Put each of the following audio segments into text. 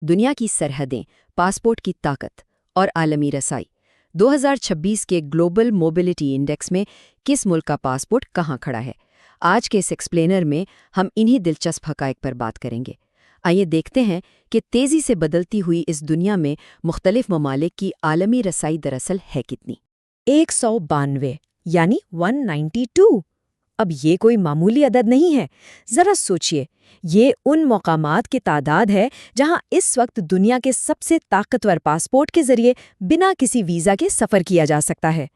दुनिया की सरहदें, पासपोर्ट की ताकत और आलमी रसाई। 2026 के ग्लोबल मोबिलिटी इंडेक्स में किस मुल्क का पासपोर्ट कहाँ खड़ा है? आज के इस एक्सप्लेनर में हम इन्हीं दिलचस्प हक़ाइक़ पर बात करेंगे। आइए देखते हैं कि तेज़ी से बदलती हुई इस दुनिया में मुख्तलिफ ममालिक की आलमी रसाई दरअसल है कितनी। 192 यानी 192। अब ये कोई मामूली अदद नहीं है। जरा सोचिए, ये उन मकामात की तादाद है जहां इस वक्त दुनिया के सबसे ताकतवर पासपोर्ट के जरिए बिना किसी वीज़ा के सफ़र किया जा सकता है।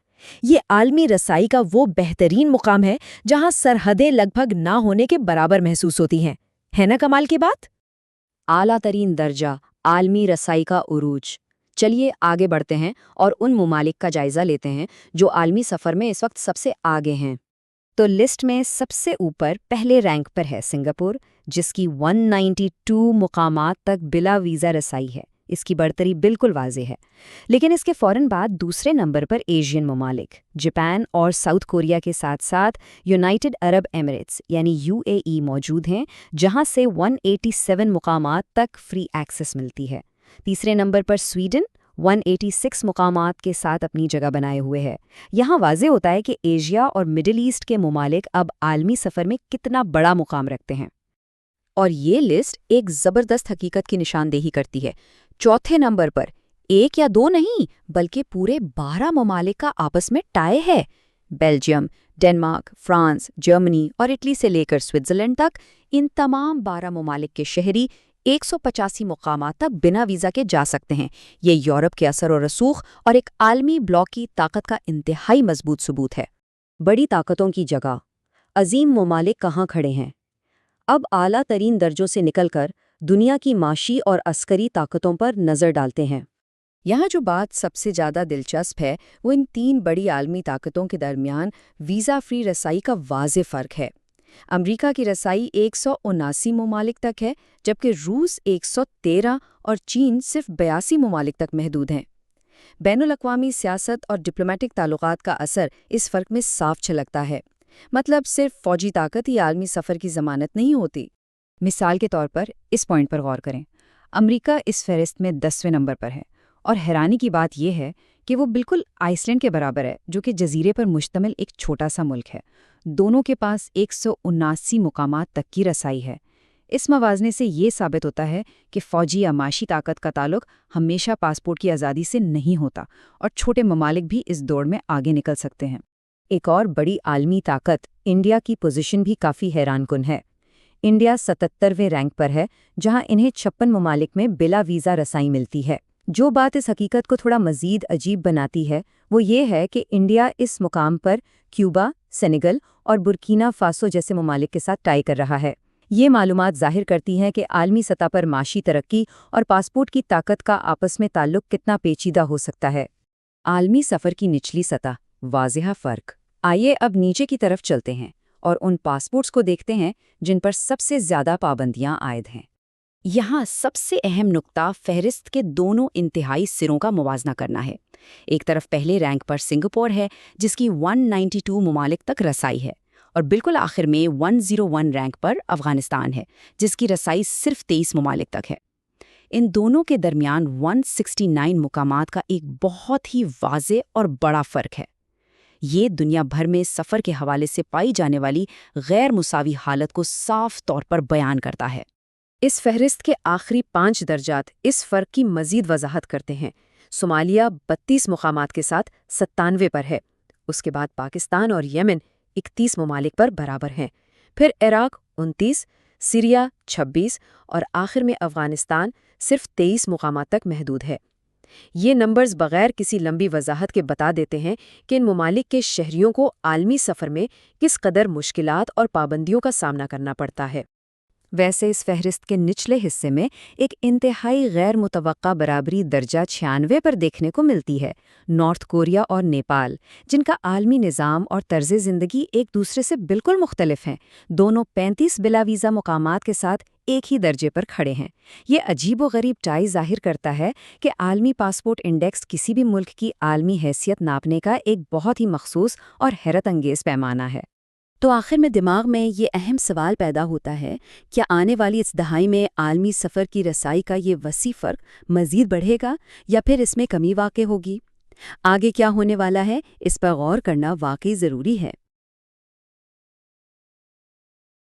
ये आलमी रसाई का वो बेहतरीन मुकाम है जहां सरहदें लगभग ना होने के बराबर महसूस होती हैं। है ना कमाल की बात? आला तरीन दर्जा, आलमी रसाई का उरूज। चलिए आगे बढ़ते हैं और उन ममालिक का जायज़ा लेते हैं जो आलमी सफ़र में इस वक्त सबसे आगे हैं। तो लिस्ट में सबसे ऊपर पहले रैंक पर है सिंगापुर, जिसकी 192 मुकामात तक बिला वीज़ा रसाई है। इसकी बढ़तरी बिल्कुल वाज़ेह है। लेकिन इसके फ़ौरन बाद दूसरे नंबर पर एशियन ममालिक जापान और साउथ कोरिया के साथ साथ यूनाइटेड अरब एमिरेट्स यानी यूएई मौजूद हैं, जहां से 187 मुकामात तक फ्री एक्सेस मिलती है। तीसरे नंबर पर स्वीडन 186 मुकामात के साथ अपनी जगह बनाए हुए है। यहाँ वाज़ेह होता है कि एशिया और मिडिल ईस्ट के ममालिक अब आलमी सफ़र में कितना बड़ा मुकाम रखते हैं। और ये लिस्ट एक ज़बरदस्त हकीकत की निशानदेही करती है। चौथे नंबर पर एक या दो नहीं, बल्कि पूरे 12 ममालिक का आपस में टाई है। बेल्जियम, डेनमार्क, फ्रांस, जर्मनी और इटली से लेकर स्विट्ज़रलैंड तक इन तमाम 12 ममालिक के शहरी 185 मुकामात तक बिना वीज़ा के जा सकते हैं। ये यूरोप के असर और रसूख और एक आलमी ब्लॉक की ताकत का इंतहाई मजबूत सबूत है। बड़ी ताकतों की जगह अजीम ममालिक कहाँ खड़े हैं? अब आला तरीन दर्जों से निकलकर दुनिया की माशी और अस्करी ताकतों पर नज़र डालते हैं। यहाँ जो बात सबसे ज़्यादा दिलचस्प है वो इन तीन बड़ी आलमी ताकतों के दरमियान वीज़ा फ्री रसाई का वाज़ेह फ़र्क है। अमेरिका की रसाई 179 ममालिक तक है, जबकि रूस 113 और चीन सिर्फ 82 ममालिक तक महदूद हैं। बैनुल-अक़वामी सियासत और डिप्लोमेटिक ताल्लुकात का असर इस फ़र्क में साफ झलकता है। मतलब सिर्फ फ़ौजी ताकत ही आलमी सफ़र की ज़मानत नहीं होती। मिसाल के तौर पर इस पॉइंट पर गौर करें। अमेरिका इस फहरिस्त में 10वें नंबर पर है, और हैरानी की बात यह है कि वो बिल्कुल आइसलैंड के बराबर है, जो कि जजीरे पर मुश्तमिल एक छोटा सा मुल्क है। दोनों के पास 179 मुकामात तक की रसाई है। इस मवाज़ने से ये साबित होता है कि फ़ौजी या माशी ताकत का ताल्लुक हमेशा पासपोर्ट की आज़ादी से नहीं होता, और छोटे ममालिक भी इस दौड़ में आगे निकल सकते हैं। एक और बड़ी आलमी ताकत इंडिया की पोजीशन भी काफ़ी हैरानकुन है। इंडिया 77वें रैंक पर है, जहां इन्हें 56 ममालिक में बिला वीज़ा रसाई मिलती है। जो बात इस हकीकत को थोड़ा मज़ीद अजीब बनाती है वो ये है कि इंडिया इस मुकाम पर क्यूबा, सेनेगल और बुर्किना फासो जैसे ममालिक के साथ टाई कर रहा है। ये मालूमात ज़ाहिर करती हैं कि आलमी सतह पर माशी तरक्की और पासपोर्ट की ताकत का आपस में ताल्लुक कितना पेचीदा हो सकता है। आलमी सफ़र की निचली सतह, वाज़ेह फ़र्क। आइए अब नीचे की तरफ चलते हैं और उन पासपोर्ट्स को देखते हैं जिन पर सबसे ज़्यादा पाबंदियां आयद हैं। यहाँ सबसे अहम नुक्ता फहरिस्त के दोनों इंतहाई सिरों का मुवाजना करना है। एक तरफ पहले रैंक पर सिंगापुर है, जिसकी 192 ममालिक तक रसाई है, और बिल्कुल आखिर में 101 रैंक पर अफगानिस्तान है, जिसकी रसाई सिर्फ 23 ममालिक तक है। इन दोनों के दरमियान 169 मुकामात का एक बहुत ही वाज़ेह और बड़ा फ़र्क है। ये दुनिया भर में सफ़र के हवाले से पाई जाने वाली गैर मुसावी हालत को साफ तौर पर बयान करता है। इस फहरिस्त के आखिरी 5 दर्जात इस फ़र्क की मज़ीद वजाहत करते हैं। सोमालिया 32 मुकामात के साथ 97वें पर है। उसके बाद पाकिस्तान और यमन 31 ममालिक पर बराबर हैं। फिर इराक 29, सीरिया 26 और आखिर में अफ़गानिस्तान सिर्फ 23 मुकामात तक महदूद है। ये नंबर्स बग़ैर किसी लंबी वजाहत के बता देते हैं कि इन ममालिक के शहरियों को आलमी सफ़र में किस कदर मुश्किलात और पाबंदियों का सामना करना पड़ता है। वैसे इस फहरिस्त के निचले हिस्से में एक इंतहाई गैर मुतवक्का बराबरी दर्जा 96 पर देखने को मिलती है। नॉर्थ कोरिया और नेपाल, जिनका आलमी निज़ाम और तर्ज़ ज़िंदगी एक दूसरे से बिल्कुल मुख्तलिफ हैं, दोनों 35 बिला वीज़ा मुकामात के साथ एक ही दर्जे पर खड़े हैं। ये अजीब व गरीब टाई ज़ाहिर करता है कि आलमी पासपोर्ट इंडेक्स किसी भी मुल्क की आलमी हैसियत नापने का एक बहुत ही मखसूस और हैरत अंगेज़ पैमाना है। تو آخر میں دماغ میں یہ اہم سوال پیدا ہوتا ہے، کیا آنے والی اس دہائی میں عالمی سفر کی رسائی کا یہ وسیع فرق مزید بڑھے گا یا پھر اس میں کمی واقع ہوگی؟ آگے کیا ہونے والا ہے، اس پر غور کرنا واقعی ضروری ہے۔